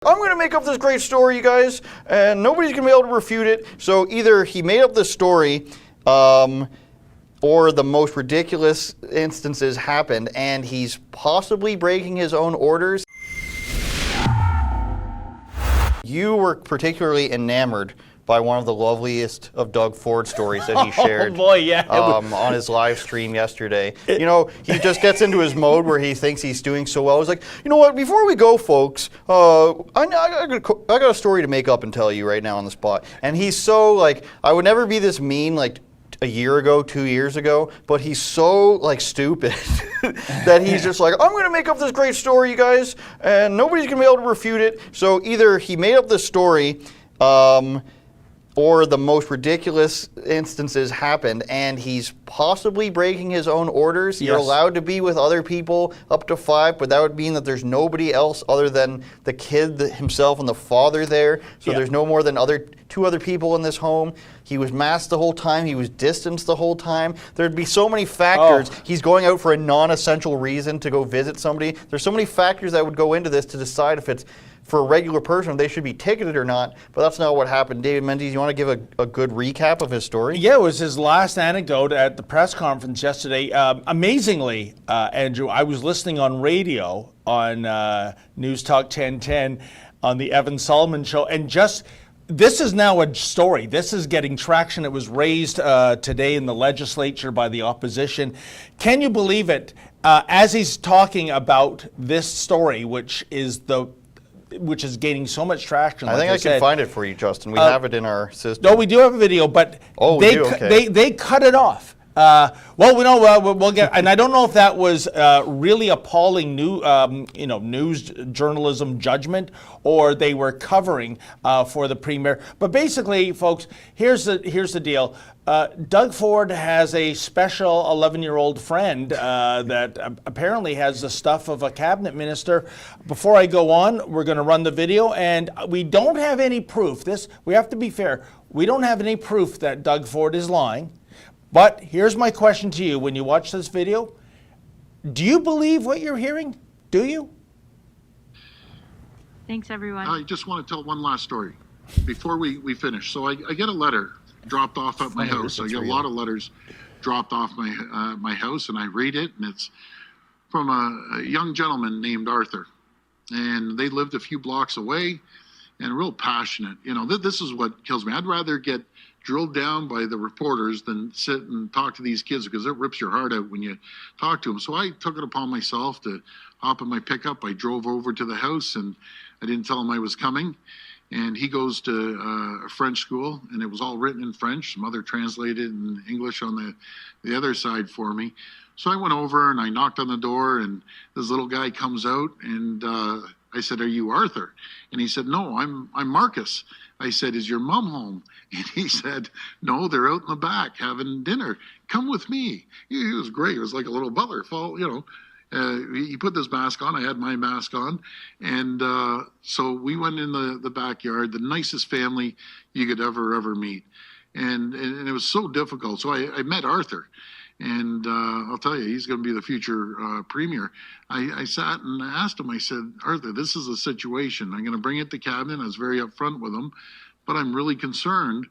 I'm going to make up this great story, you guys, and nobody's going to be able to refute it. So either he made up this story, or the most ridiculous instances happened, and he's possibly breaking his own orders. You were particularly enamored by one of the loveliest of Doug Ford stories that he shared. Oh boy, yeah. On his live stream yesterday. You know, he just gets into his mode where he thinks he's doing so well. He's like, you know what, before we go, folks, I got a story to make up and tell you right now on the spot. And he's so, like, I would never be this mean, like, a year ago, 2 years ago, but he's so, like, stupid that he's just like, I'm going to make up this great story, you guys, and nobody's going to be able to refute it. So either he made up this story, or the most ridiculous instances happened, and he's possibly breaking his own orders. Yes. You're allowed to be with other people up to 5, but that would mean that there's nobody else other than the kid himself and the father there. So there's no more than two other people in this home. He was masked the whole time. He was distanced the whole time. There'd be so many factors. Oh. He's going out for a non-essential reason to go visit somebody. There's so many factors that would go into this to decide if it's for a regular person, they should be ticketed or not, but that's not what happened. David Menzies, you want to give a good recap of his story? Yeah, it was his last anecdote at the press conference yesterday. Amazingly, Andrew, I was listening on radio on News Talk 1010 on the Evan Solomon show, and this is now a story. This is getting traction. It was raised today in the legislature by the opposition. Can you believe it? As he's talking about this story, which is gaining so much traction. I think I can find it for you, Justin. We have it in our system. No, we do have a video, but they cut it off. We'll get, and I don't know if that was really appalling news journalism judgment, or they were covering for the premier. But basically, folks, here's the deal. Doug Ford has a special 11-year-old friend that apparently has the stuff of a cabinet minister. Before I go on, we're going to run the video, and we don't have any proof. We have to be fair. We don't have any proof that Doug Ford is lying. But here's my question to you. When you watch this video, do you believe what you're hearing? Do you? Thanks, everyone. I just want to tell one last story before we finish. So I get a letter dropped off at my house. I get a lot of letters dropped off my house, and I read it, and it's from a young gentleman named Arthur. And they lived a few blocks away and real passionate. You know, this is what kills me. I'd rather get drilled down by the reporters than sit and talk to these kids, because it rips your heart out when you talk to them. So I took it upon myself to hop in my pickup. I drove over to the house, and I didn't tell him I was coming. And he goes to a French school, and it was all written in French. Some other translated in English on the other side for me. So I went over and I knocked on the door, and this little guy comes out, and I said, "Are you Arthur?" And he said, "No, I'm Marcus." I said, "Is your mom home?" And he said, "No, they're out in the back having dinner. Come with me." He was great. It was like a little butler. He put this mask on. I had my mask on. And so we went in the backyard, the nicest family you could ever meet. And it was so difficult. So I met Arthur. And I'll tell you, he's going to be the future premier. I sat and asked him, I said, "Arthur, this is a situation. I'm going to bring it to cabinet." I was very upfront with him, but I'm really concerned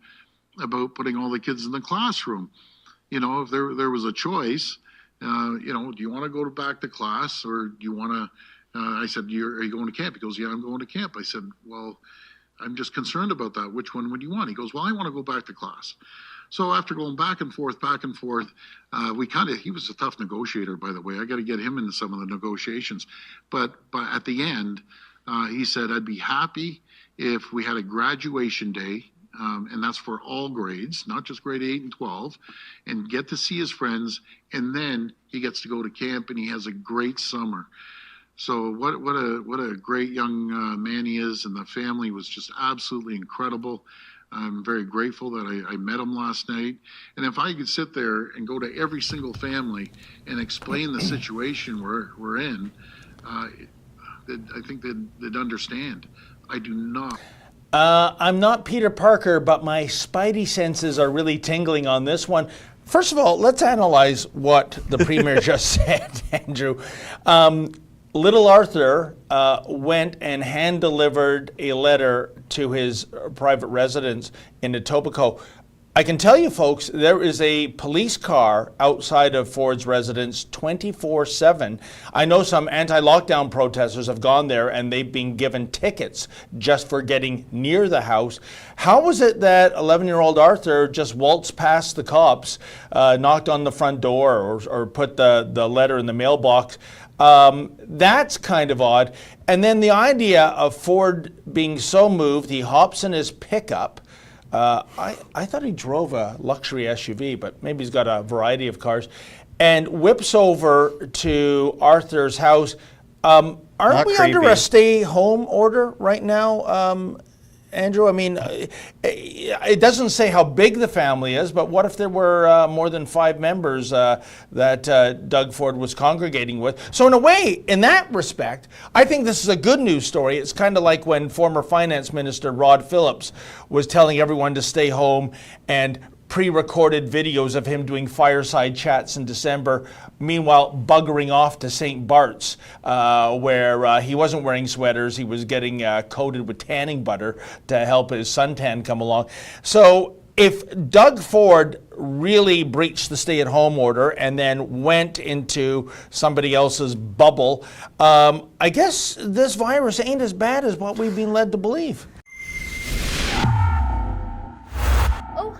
about putting all the kids in the classroom. You know, if there was a choice, do you want to go back to class, or do you want to, I said, are you going to camp? He goes, "Yeah, I'm going to camp." I said, "Well, I'm just concerned about that. Which one would you want?" He goes, "Well, I want to go back to class." So after going back and forth, he was a tough negotiator, by the way. I got to get him into some of the negotiations. But at the end, he said, "I'd be happy if we had a graduation day, and that's for all grades, not just grade 8 and 12, and get to see his friends, and then he gets to go to camp, and he has a great summer." So what a great young man he is, and the family was just absolutely incredible. I'm very grateful that I met him last night. And if I could sit there and go to every single family and explain the situation we're in, I think they'd understand. I do not. I'm not Peter Parker, but my spidey senses are really tingling on this one. First of all, let's analyze what the premier just said, Andrew. little Arthur went and hand-delivered a letter to his private residence in Etobicoke. I can tell you, folks, there is a police car outside of Ford's residence 24/7. I know some anti-lockdown protesters have gone there and they've been given tickets just for getting near the house. How was it that 11-year-old Arthur just waltzed past the cops, knocked on the front door, or put the letter in the mailbox? That's kind of odd. And then the idea of Ford being so moved, he hops in his pickup. I thought he drove a luxury SUV, but maybe he's got a variety of cars, and whips over to Arthur's house. Aren't we under a stay-home order right now, Andrew? I mean, it doesn't say how big the family is, but what if there were more than 5 members that Doug Ford was congregating with? So in a way, in that respect, I think this is a good news story. It's kind of like when former Finance Minister Rod Phillips was telling everyone to stay home and pre-recorded videos of him doing fireside chats in December, meanwhile buggering off to St. Bart's, where he wasn't wearing sweaters. He was getting coated with tanning butter to help his suntan come along. So if Doug Ford really breached the stay-at-home order and then went into somebody else's bubble, I guess this virus ain't as bad as what we've been led to believe.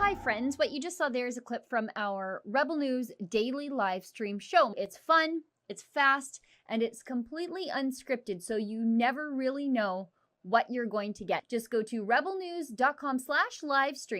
Hi friends, what you just saw there is a clip from our Rebel News daily live stream show. It's fun, it's fast, and it's completely unscripted, so you never really know what you're going to get. Just go to rebelnews.com/livestream.